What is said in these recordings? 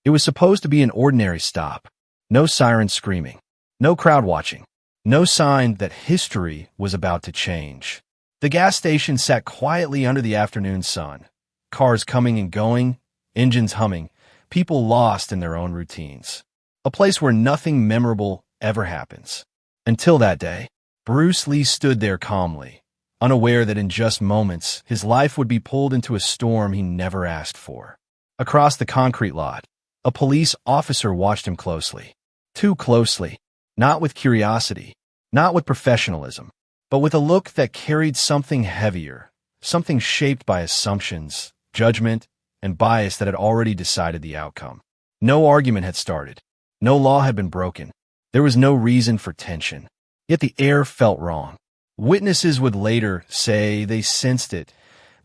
It was supposed to be an ordinary stop. No sirens screaming. No crowd watching. No sign that history was about to change. The gas station sat quietly under the afternoon sun. Cars coming and going, engines humming, people lost in their own routines. A place where nothing memorable ever happens. Until that day, Bruce Lee stood there calmly, unaware that in just moments his life would be pulled into a storm he never asked for. Across the concrete lot, a police officer watched him closely. Too closely, not with curiosity, not with professionalism, but with a look that carried something heavier, something shaped by assumptions, judgment, and bias that had already decided the outcome. No argument had started. No law had been broken. There was no reason for tension. Yet the air felt wrong. Witnesses would later say they sensed it,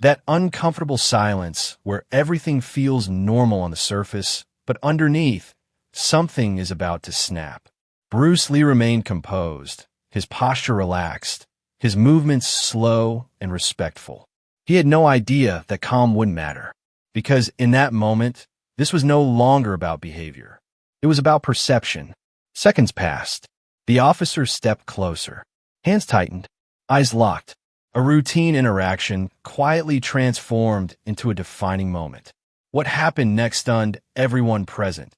that uncomfortable silence where everything feels normal on the surface, but underneath, something is about to snap. Bruce Lee remained composed, his posture relaxed, his movements slow and respectful. He had no idea that calm wouldn't matter, because in that moment, this was no longer about behavior. It was about perception. Seconds passed. The officer stepped closer. Hands tightened, eyes locked. A routine interaction quietly transformed into a defining moment. What happened next stunned everyone present,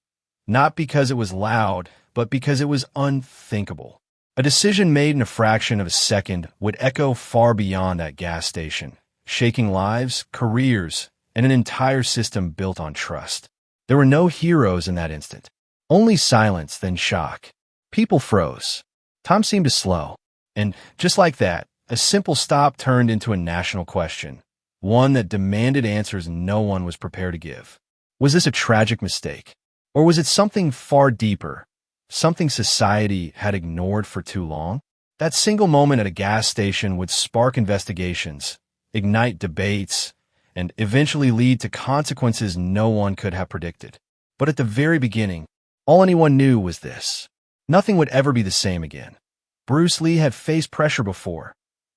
not because it was loud, but because it was unthinkable. A decision made in a fraction of a second would echo far beyond that gas station, shaking lives, careers, and an entire system built on trust. There were no heroes in that instant. Only silence, then shock. People froze. Time seemed to slow. And just like that, a simple stop turned into a national question, one that demanded answers no one was prepared to give. Was this a tragic mistake? Or was it something far deeper, something society had ignored for too long? That single moment at a gas station would spark investigations, ignite debates, and eventually lead to consequences no one could have predicted. But at the very beginning, all anyone knew was this. Nothing would ever be the same again. Bruce Lee had faced pressure before.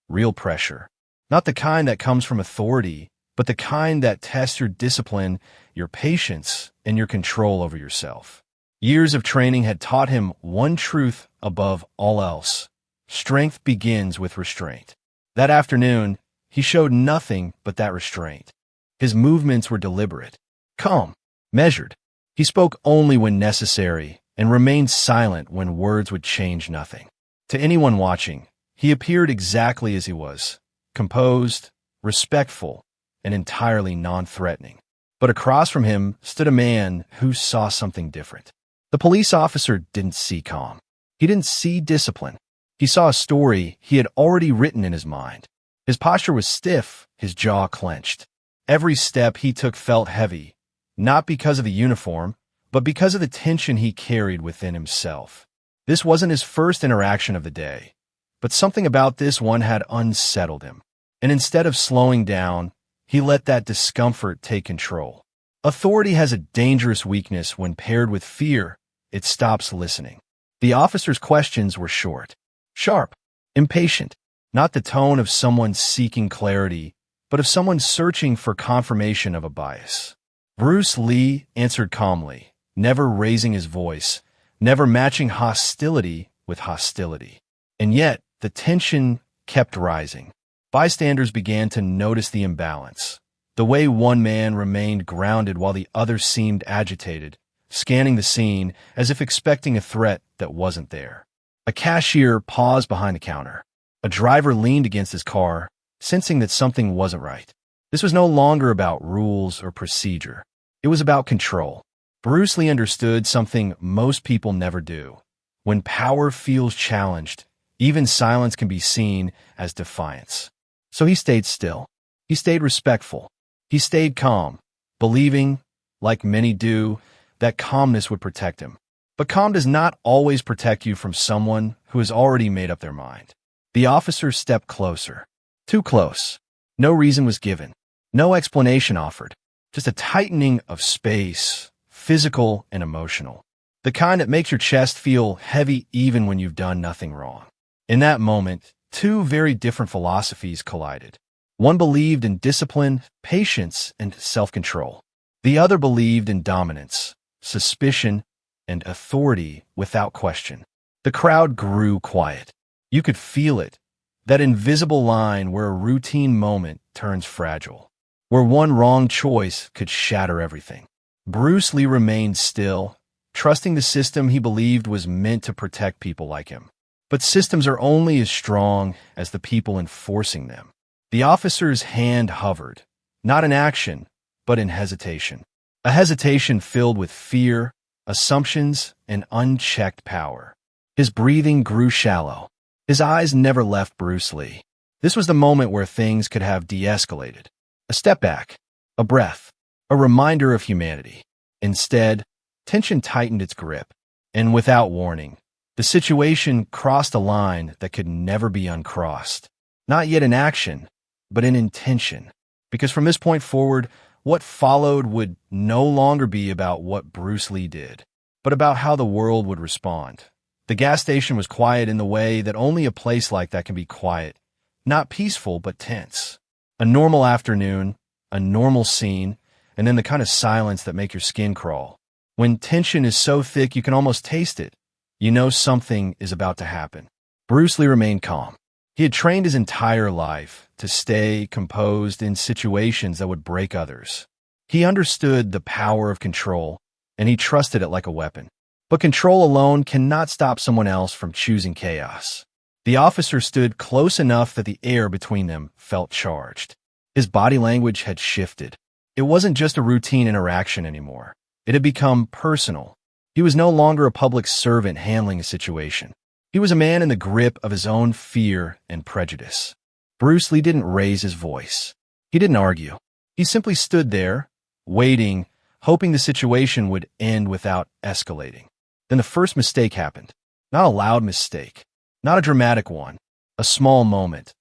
Real pressure. Not the kind that comes from authority, but the kind that tests your discipline, your patience, and your control over yourself. Years of training had taught him one truth above all else. Strength begins with restraint. That afternoon, he showed nothing but that restraint. His movements were deliberate, calm, measured. He spoke only when necessary and remained silent when words would change nothing. To anyone watching, he appeared exactly as he was, composed, respectful, and entirely non-threatening. But across from him stood a man who saw something different. The police officer didn't see calm. He didn't see discipline. He saw a story he had already written in his mind. His posture was stiff, his jaw clenched. Every step he took felt heavy, not because of the uniform, but because of the tension he carried within himself. This wasn't his first interaction of the day, but something about this one had unsettled him. And instead of slowing down, he let that discomfort take control. Authority has a dangerous weakness when paired with fear. It stops listening. The officer's questions were short, sharp, impatient, not the tone of someone seeking clarity, but of someone searching for confirmation of a bias. Bruce Lee answered calmly, never raising his voice, never matching hostility with hostility. And yet, the tension kept rising. Bystanders began to notice the imbalance. The way one man remained grounded while the other seemed agitated, scanning the scene as if expecting a threat that wasn't there. A cashier paused behind the counter. A driver leaned against his car, sensing that something wasn't right. This was no longer about rules or procedure. It was about control. Bruce Lee understood something most people never do. When power feels challenged, even silence can be seen as defiance. So he stayed still. He stayed respectful. He stayed calm, believing, like many do, that calmness would protect him. But calm does not always protect you from someone who has already made up their mind. The officer stepped closer. Too close. No reason was given. No explanation offered. Just a tightening of space, physical and emotional. The kind that makes your chest feel heavy even when you've done nothing wrong. In that moment, two very different philosophies collided. One believed in discipline, patience, and self-control. The other believed in dominance, suspicion, and authority without question. The crowd grew quiet. You could feel it, that invisible line where a routine moment turns fragile, where one wrong choice could shatter everything. Bruce Lee remained still, trusting the system he believed was meant to protect people like him. But systems are only as strong as the people enforcing them. The officer's hand hovered, not in action, but in hesitation. A hesitation filled with fear, assumptions, and unchecked power. His breathing grew shallow. His eyes never left Bruce Lee. This was the moment where things could have de-escalated. A step back, a breath, a reminder of humanity. Instead, tension tightened its grip, and without warning, the situation crossed a line that could never be uncrossed. Not yet in action, but in intention. Because from this point forward, what followed would no longer be about what Bruce Lee did, but about how the world would respond. The gas station was quiet in the way that only a place like that can be quiet. Not peaceful, but tense. A normal afternoon, a normal scene, and then the kind of silence that makes your skin crawl. When tension is so thick you can almost taste it, you know something is about to happen. Bruce Lee remained calm. He had trained his entire life to stay composed in situations that would break others. He understood the power of control, and he trusted it like a weapon. But control alone cannot stop someone else from choosing chaos. The officer stood close enough that the air between them felt charged. His body language had shifted. It wasn't just a routine interaction anymore. It had become personal. He was no longer a public servant handling a situation. He was a man in the grip of his own fear and prejudice. Bruce Lee didn't raise his voice. He didn't argue. He simply stood there, waiting, hoping the situation would end without escalating. Then the first mistake happened. Not a loud mistake, not a dramatic one, a small moment,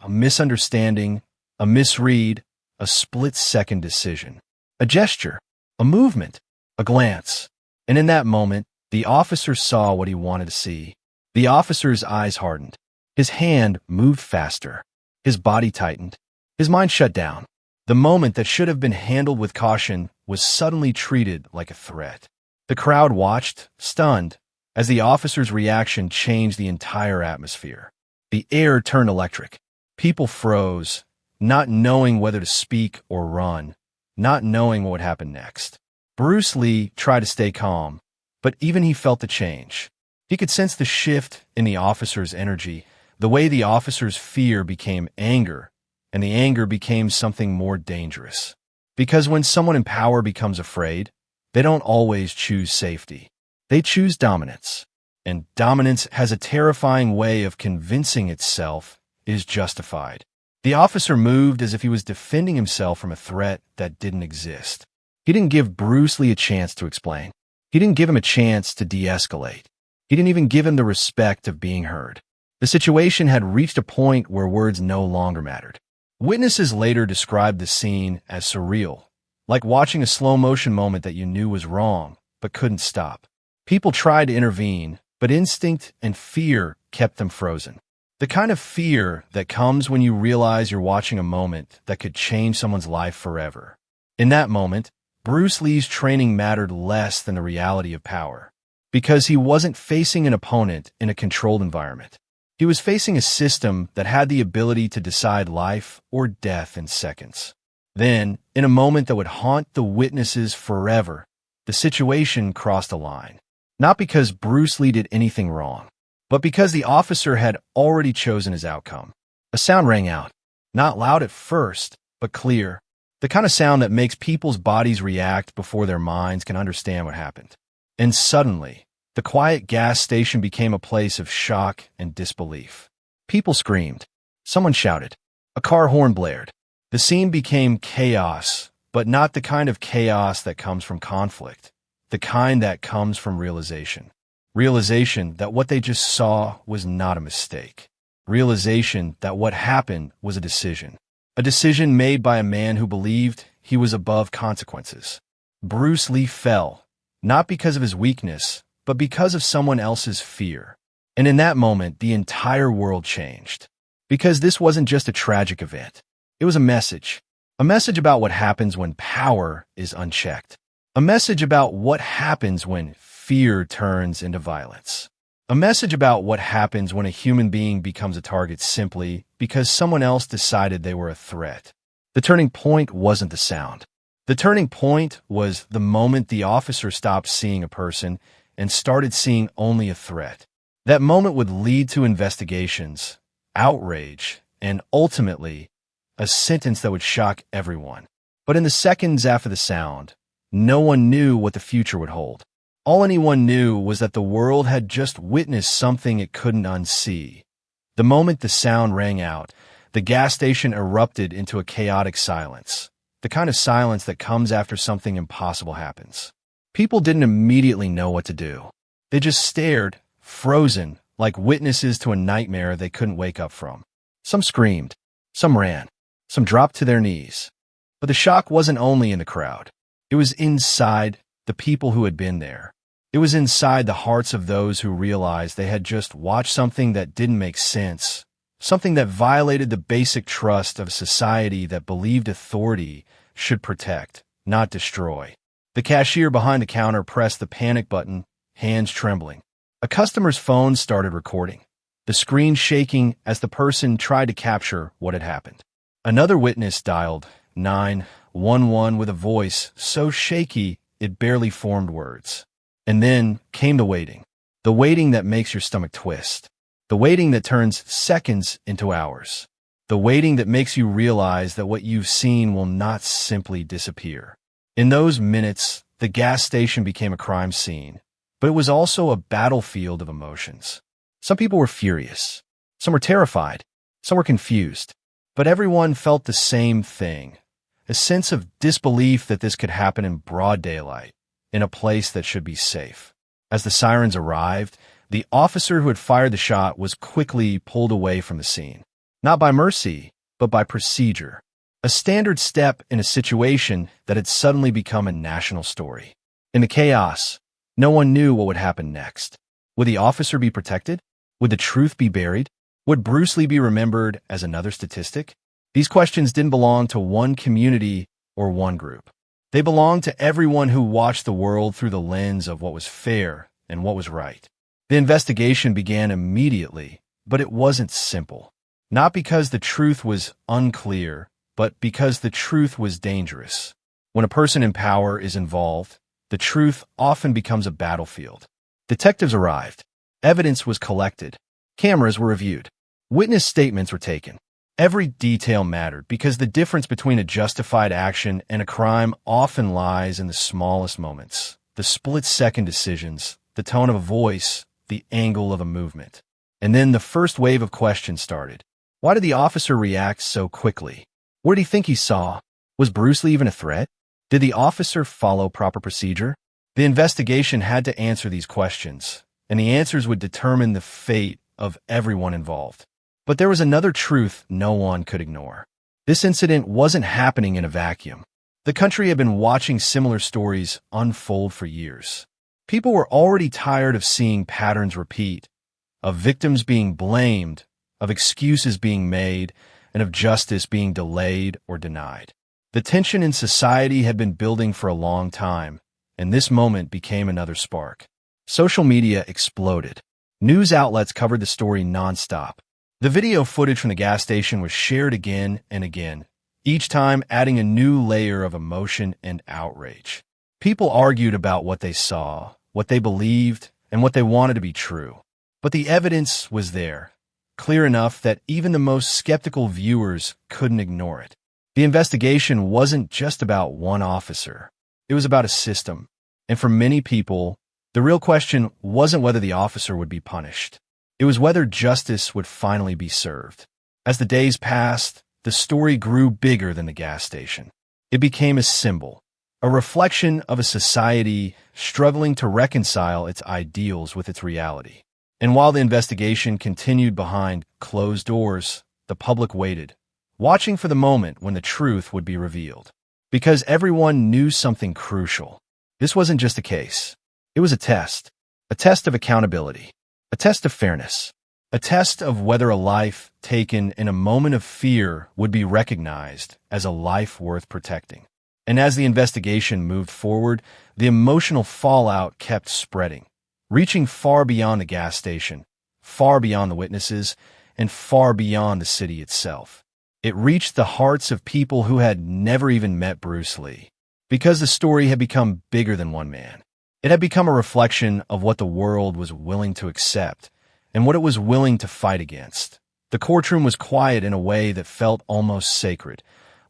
a misunderstanding, a misread, a split-second decision, a gesture, a movement, a glance. And in that moment, the officer saw what he wanted to see. The officer's eyes hardened. His hand moved faster. His body tightened. His mind shut down. The moment that should have been handled with caution was suddenly treated like a threat. The crowd watched, stunned, as the officer's reaction changed the entire atmosphere. The air turned electric. People froze, not knowing whether to speak or run, not knowing what would happen next. Bruce Lee tried to stay calm, but even he felt the change. He could sense the shift in the officer's energy, the way the officer's fear became anger, and the anger became something more dangerous. Because when someone in power becomes afraid, they don't always choose safety. They choose dominance. And dominance has a terrifying way of convincing itself it is justified. The officer moved as if he was defending himself from a threat that didn't exist. He didn't give Bruce Lee a chance to explain. He didn't give him a chance to de-escalate. He didn't even give him the respect of being heard. The situation had reached a point where words no longer mattered. Witnesses later described the scene as surreal, like watching a slow-motion moment that you knew was wrong, but couldn't stop. People tried to intervene, but instinct and fear kept them frozen. The kind of fear that comes when you realize you're watching a moment that could change someone's life forever. In that moment, Bruce Lee's training mattered less than the reality of power, because he wasn't facing an opponent in a controlled environment. He was facing a system that had the ability to decide life or death in seconds. Then, in a moment that would haunt the witnesses forever, the situation crossed a line. Not because Bruce Lee did anything wrong, but because the officer had already chosen his outcome. A sound rang out, not loud at first, but clear. The kind of sound that makes people's bodies react before their minds can understand what happened. And suddenly, the quiet gas station became a place of shock and disbelief. People screamed. Someone shouted. A car horn blared. The scene became chaos, but not the kind of chaos that comes from conflict. The kind that comes from realization. Realization that what they just saw was not a mistake. Realization that what happened was a decision. A decision made by a man who believed he was above consequences. Bruce Lee fell, not because of his weakness, but because of someone else's fear. And in that moment, the entire world changed. Because this wasn't just a tragic event. It was a message about what happens when power is unchecked. A message about what happens when fear turns into violence. A message about what happens when a human being becomes a target simply because someone else decided they were a threat. The turning point wasn't the sound. The turning point was the moment the officer stopped seeing a person and started seeing only a threat. That moment would lead to investigations, outrage, and ultimately, a sentence that would shock everyone. But in the seconds after the sound, no one knew what the future would hold. All anyone knew was that the world had just witnessed something it couldn't unsee. The moment the sound rang out, the gas station erupted into a chaotic silence, the kind of silence that comes after something impossible happens. People didn't immediately know what to do. They just stared, frozen, like witnesses to a nightmare they couldn't wake up from. Some screamed, some ran, some dropped to their knees. But the shock wasn't only in the crowd. It was inside the people who had been there. It was inside the hearts of those who realized they had just watched something that didn't make sense, something that violated the basic trust of a society that believed authority should protect, not destroy. The cashier behind the counter pressed the panic button, hands trembling. A customer's phone started recording, the screen shaking as the person tried to capture what had happened. Another witness dialed 911 with a voice so shaky it barely formed words. And then came the waiting that makes your stomach twist, the waiting that turns seconds into hours, the waiting that makes you realize that what you've seen will not simply disappear. In those minutes, the gas station became a crime scene, but it was also a battlefield of emotions. Some people were furious, some were terrified, some were confused, but everyone felt the same thing, a sense of disbelief that this could happen in broad daylight, in a place that should be safe. As the sirens arrived, the officer who had fired the shot was quickly pulled away from the scene. Not by mercy, but by procedure. A standard step in a situation that had suddenly become a national story. In the chaos, no one knew what would happen next. Would the officer be protected? Would the truth be buried? Would BruceLee be remembered as another statistic? These questions didn't belong to one community or one group. They belonged to everyone who watched the world through the lens of what was fair and what was right. The investigation began immediately, but it wasn't simple. Not because the truth was unclear, but because the truth was dangerous. When a person in power is involved, the truth often becomes a battlefield. Detectives arrived. Evidence was collected. Cameras were reviewed. Witness statements were taken. Every detail mattered because the difference between a justified action and a crime often lies in the smallest moments, the split-second decisions, the tone of a voice, the angle of a movement. And then the first wave of questions started. Why did the officer react so quickly? What did he think he saw? Was BruceLee even a threat? Did the officer follow proper procedure? The investigation had to answer these questions, and the answers would determine the fate of everyone involved. But there was another truth no one could ignore. This incident wasn't happening in a vacuum. The country had been watching similar stories unfold for years. People were already tired of seeing patterns repeat, of victims being blamed, of excuses being made, and of justice being delayed or denied. The tension in society had been building for a long time, and this moment became another spark. Social media exploded. News outlets covered the story nonstop. The video footage from the gas station was shared again and again, each time adding a new layer of emotion and outrage. People argued about what they saw, what they believed, and what they wanted to be true. But the evidence was there, clear enough that even the most skeptical viewers couldn't ignore it. The investigation wasn't just about one officer. It was about a system. And for many people, the real question wasn't whether the officer would be punished. It was whether justice would finally be served. As the days passed, the story grew bigger than the gas station. It became a symbol, a reflection of a society struggling to reconcile its ideals with its reality. And while the investigation continued behind closed doors, the public waited, watching for the moment when the truth would be revealed. Because everyone knew something crucial. This wasn't just a case. It was a test of accountability. A test of fairness, a test of whether a life taken in a moment of fear would be recognized as a life worth protecting. And as the investigation moved forward, the emotional fallout kept spreading, reaching far beyond the gas station, far beyond the witnesses, and far beyond the city itself. It reached the hearts of people who had never even met Bruce Lee. Because the story had become bigger than one man. It had become a reflection of what the world was willing to accept and what it was willing to fight against. The courtroom was quiet in a way that felt almost sacred,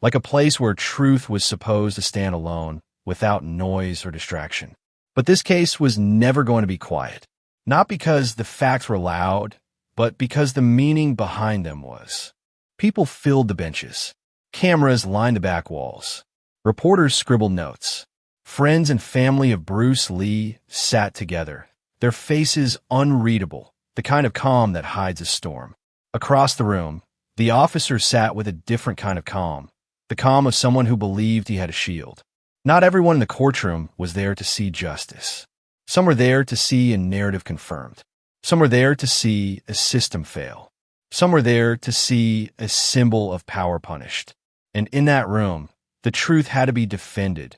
like a place where truth was supposed to stand alone, without noise or distraction. But this case was never going to be quiet, not because the facts were loud, but because the meaning behind them was. People filled the benches. Cameras lined the back walls. Reporters scribbled notes. Friends and family of Bruce Lee sat together, their faces unreadable, the kind of calm that hides a storm. Across the room, the officer sat with a different kind of calm, the calm of someone who believed he had a shield. Not everyone in the courtroom was there to see justice. Some were there to see a narrative confirmed. Some were there to see a system fail. Some were there to see a symbol of power punished. And in that room, the truth had to be defended,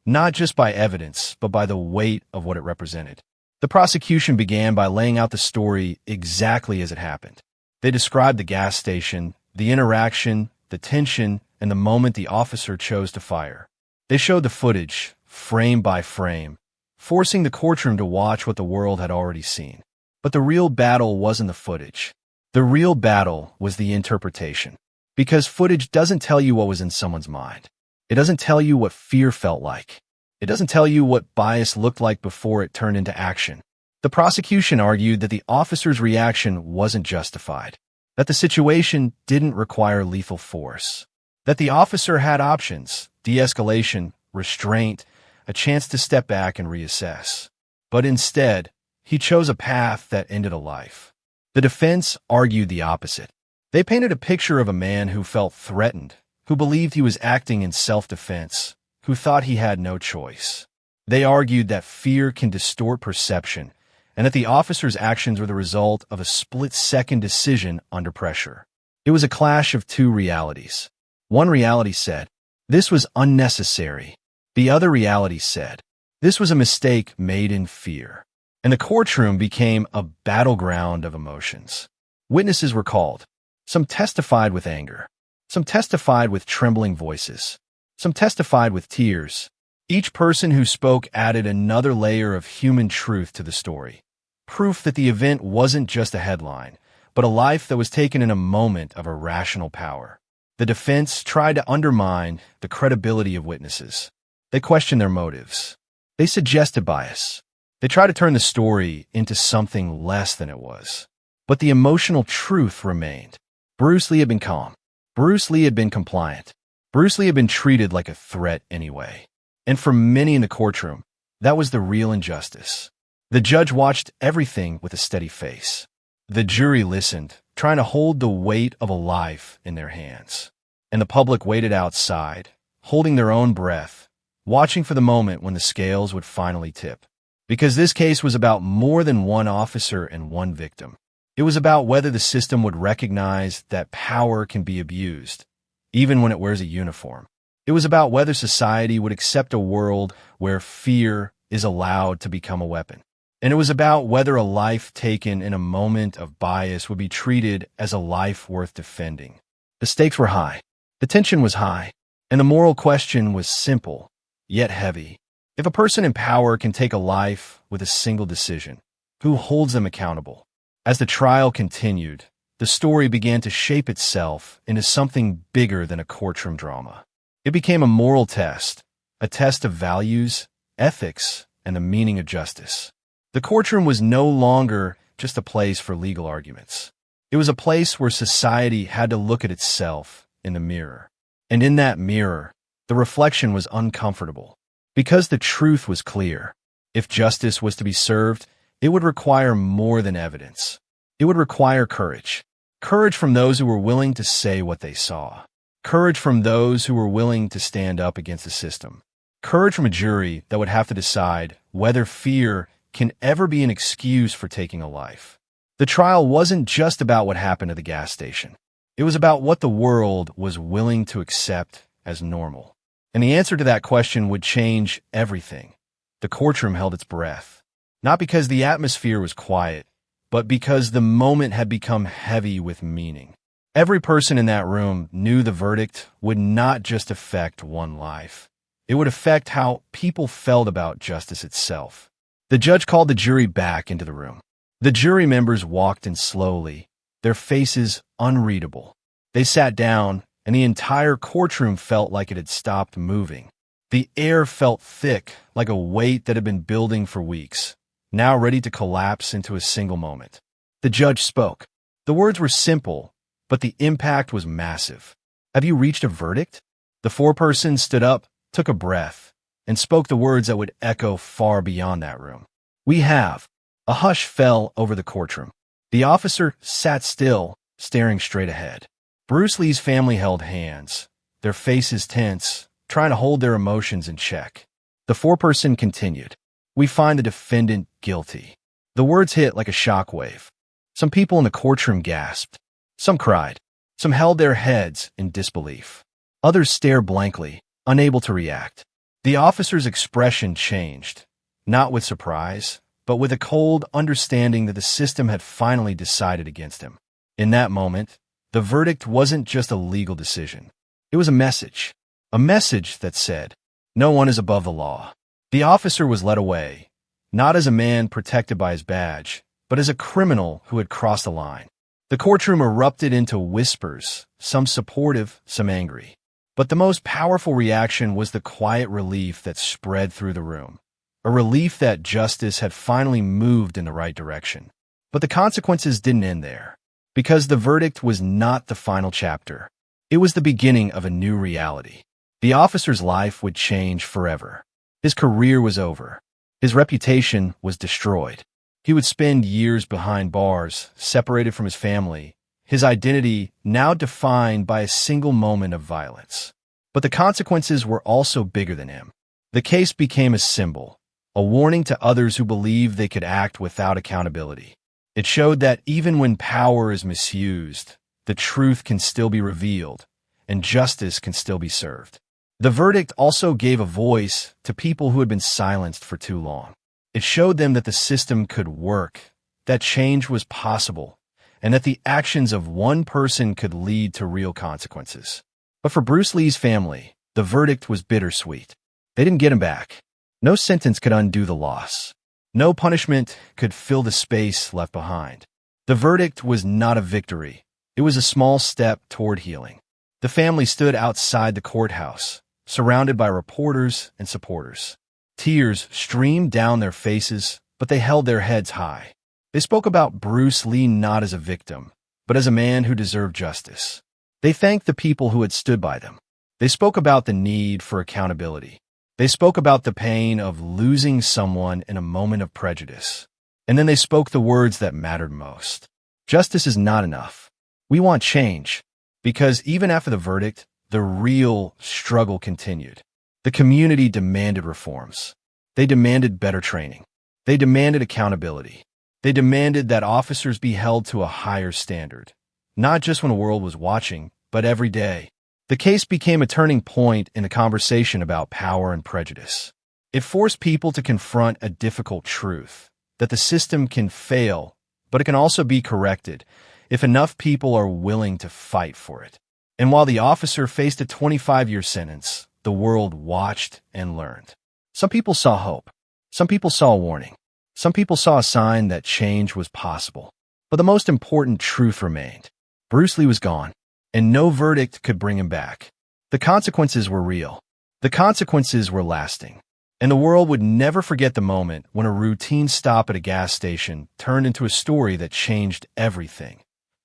not just by evidence, but by the weight of what it represented. The prosecution began by laying out the story exactly as it happened. They described the gas station, the interaction, the tension, and the moment the officer chose to fire. They showed the footage, frame by frame, forcing the courtroom to watch what the world had already seen. But the real battle wasn't the footage. The real battle was the interpretation. Because footage doesn't tell you what was in someone's mind. It doesn't tell you what fear felt like. It doesn't tell you what bias looked like before it turned into action. The prosecution argued that the officer's reaction wasn't justified, that the situation didn't require lethal force, that the officer had options, de-escalation, restraint, a chance to step back and reassess. But instead, he chose a path that ended a life. The defense argued the opposite. They painted a picture of a man who felt threatened, who believed he was acting in self-defense, who thought he had no choice. They argued that fear can distort perception, and that the officer's actions were the result of a split-second decision under pressure. It was a clash of two realities. One reality said, this was unnecessary. The other reality said, this was a mistake made in fear. And the courtroom became a battleground of emotions. Witnesses were called. Some testified with anger. Some testified with trembling voices. Some testified with tears. Each person who spoke added another layer of human truth to the story. Proof that the event wasn't just a headline, but a life that was taken in a moment of irrational power. The defense tried to undermine the credibility of witnesses. They questioned their motives. They suggested bias. They tried to turn the story into something less than it was. But the emotional truth remained. Bruce Lee had been calm. Bruce Lee had been compliant. Bruce Lee had been treated like a threat anyway. And for many in the courtroom, that was the real injustice. The judge watched everything with a steady face. The jury listened, trying to hold the weight of a life in their hands. And the public waited outside, holding their own breath, watching for the moment when the scales would finally tip. Because this case was about more than one officer and one victim. It was about whether the system would recognize that power can be abused, even when it wears a uniform. It was about whether society would accept a world where fear is allowed to become a weapon. And it was about whether a life taken in a moment of bias would be treated as a life worth defending. The stakes were high. The tension was high. And the moral question was simple, yet heavy. If a person in power can take a life with a single decision, who holds them accountable? As the trial continued, the story began to shape itself into something bigger than a courtroom drama. It became a moral test, a test of values, ethics, and the meaning of justice. The courtroom was no longer just a place for legal arguments. It was a place where society had to look at itself in the mirror. And in that mirror, the reflection was uncomfortable. Because the truth was clear. If justice was to be served, it would require more than evidence. It would require courage. Courage from those who were willing to say what they saw. Courage from those who were willing to stand up against the system. Courage from a jury that would have to decide whether fear can ever be an excuse for taking a life. The trial wasn't just about what happened at the gas station. It was about what the world was willing to accept as normal. And the answer to that question would change everything. The courtroom held its breath, not because the atmosphere was quiet, but because the moment had become heavy with meaning. Every person in that room knew the verdict would not just affect one life. It would affect how people felt about justice itself. The judge called the jury back into the room. The jury members walked in slowly, their faces unreadable. They sat down, and the entire courtroom felt like it had stopped moving. The air felt thick, like a weight that had been building for weeks, now ready to collapse into a single moment. The judge spoke. The words were simple, but the impact was massive. "Have you reached a verdict?" The foreperson stood up, took a breath, and spoke the words that would echo far beyond that room. "We have." A hush fell over the courtroom. The officer sat still, staring straight ahead. BruceLee's family held hands, their faces tense, trying to hold their emotions in check. The foreperson continued. "We find the defendant guilty." The words hit like a shockwave. Some people in the courtroom gasped. Some cried. Some held their heads in disbelief. Others stared blankly, unable to react. The officer's expression changed, not with surprise, but with a cold understanding that the system had finally decided against him. In that moment, the verdict wasn't just a legal decision. It was a message that said, no one is above the law. The officer was led away, not as a man protected by his badge, but as a criminal who had crossed the line. The courtroom erupted into whispers, some supportive, some angry. But the most powerful reaction was the quiet relief that spread through the room, a relief that justice had finally moved in the right direction. But the consequences didn't end there, because the verdict was not the final chapter. It was the beginning of a new reality. The officer's life would change forever. His career was over. His reputation was destroyed. He would spend years behind bars, separated from his family, his identity now defined by a single moment of violence. But the consequences were also bigger than him. The case became a symbol, a warning to others who believed they could act without accountability. It showed that even when power is misused, the truth can still be revealed, and justice can still be served. The verdict also gave a voice to people who had been silenced for too long. It showed them that the system could work, that change was possible, and that the actions of one person could lead to real consequences. But for BruceLee's family, the verdict was bittersweet. They didn't get him back. No sentence could undo the loss. No punishment could fill the space left behind. The verdict was not a victory. It was a small step toward healing. The family stood outside the courthouse, surrounded by reporters and supporters. Tears streamed down their faces, but they held their heads high. They spoke about Bruce Lee not as a victim, but as a man who deserved justice. They thanked the people who had stood by them. They spoke about the need for accountability. They spoke about the pain of losing someone in a moment of prejudice. And then they spoke the words that mattered most. Justice is not enough. We want change. Because even after the verdict, the real struggle continued. The community demanded reforms. They demanded better training. They demanded accountability. They demanded that officers be held to a higher standard, not just when the world was watching, but every day. The case became a turning point in the conversation about power and prejudice. It forced people to confront a difficult truth, that the system can fail, but it can also be corrected if enough people are willing to fight for it. And while the officer faced a 25-year sentence, the world watched and learned. Some people saw hope. Some people saw a warning. Some people saw a sign that change was possible. But the most important truth remained. Bruce Lee was gone, and no verdict could bring him back. The consequences were real. The consequences were lasting. And the world would never forget the moment when a routine stop at a gas station turned into a story that changed everything.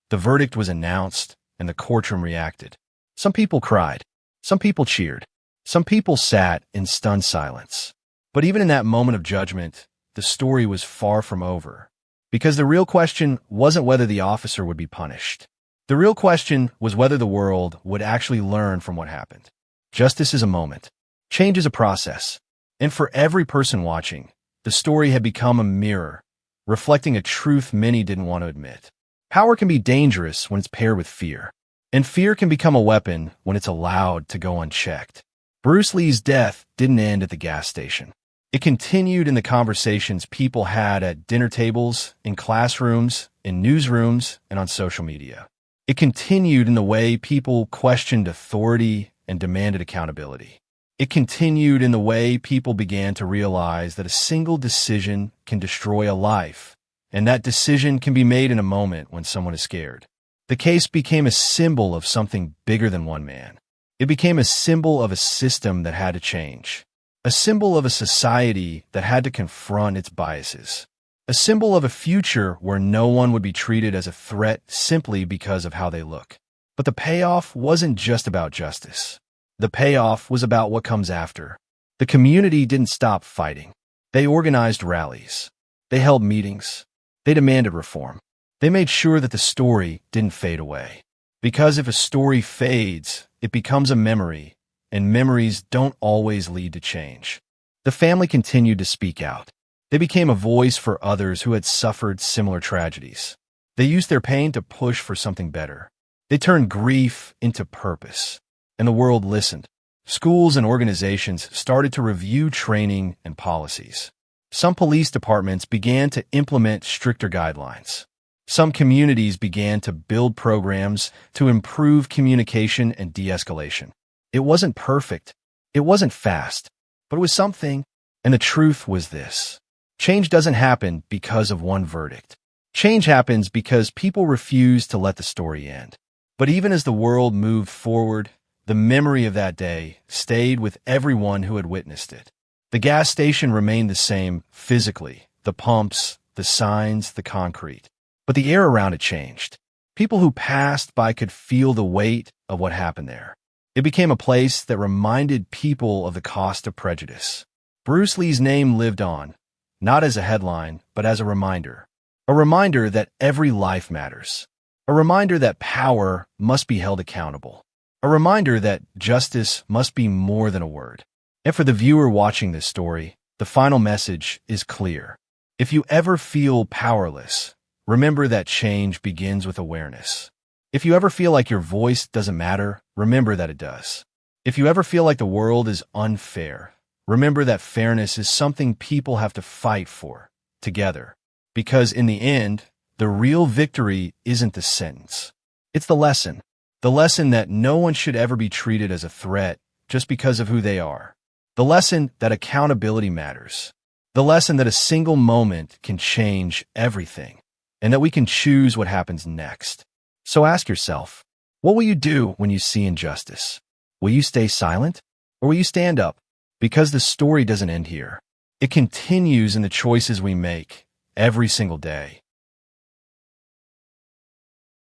The verdict was announced, and the courtroom reacted. Some people cried. Some people cheered. Some people sat in stunned silence. But even in that moment of judgment, the story was far from over. Because the real question wasn't whether the officer would be punished. The real question was whether the world would actually learn from what happened. Justice is a moment. Change is a process. And for every person watching, the story had become a mirror, reflecting a truth many didn't want to admit. Power can be dangerous when it's paired with fear. And fear can become a weapon when it's allowed to go unchecked. Bruce Lee's death didn't end at the gas station. It continued in the conversations people had at dinner tables, in classrooms, in newsrooms, and on social media. It continued in the way people questioned authority and demanded accountability. It continued in the way people began to realize that a single decision can destroy a life, and that decision can be made in a moment when someone is scared. The case became a symbol of something bigger than one man. It became a symbol of a system that had to change, a symbol of a society that had to confront its biases, a symbol of a future where no one would be treated as a threat simply because of how they look. But the payoff wasn't just about justice. The payoff was about what comes after. The community didn't stop fighting. They organized rallies. They held meetings. They demanded reform. They made sure that the story didn't fade away. Because if a story fades, it becomes a memory, and memories don't always lead to change. The family continued to speak out. They became a voice for others who had suffered similar tragedies. They used their pain to push for something better. They turned grief into purpose, and the world listened. Schools and organizations started to review training and policies. Some police departments began to implement stricter guidelines. Some communities began to build programs to improve communication and de-escalation. It wasn't perfect. It wasn't fast, but it was something. And the truth was this: change doesn't happen because of one verdict. Change happens because people refuse to let the story end. But even as the world moved forward, the memory of that day stayed with everyone who had witnessed it. The gas station remained the same physically, the pumps, the signs, the concrete. But the air around it changed. People who passed by could feel the weight of what happened there. It became a place that reminded people of the cost of prejudice. Bruce Lee's name lived on, not as a headline, but as a reminder. A reminder that every life matters. A reminder that power must be held accountable. A reminder that justice must be more than a word. And for the viewer watching this story, the final message is clear. If you ever feel powerless, remember that change begins with awareness. If you ever feel like your voice doesn't matter, remember that it does. If you ever feel like the world is unfair, remember that fairness is something people have to fight for, together. Because in the end, the real victory isn't the sentence. It's the lesson. The lesson that no one should ever be treated as a threat just because of who they are. The lesson that accountability matters. The lesson that a single moment can change everything, and that we can choose what happens next. So ask yourself, what will you do when you see injustice? Will you stay silent, or will you stand up? Because the story doesn't end here. It continues in the choices we make every single day.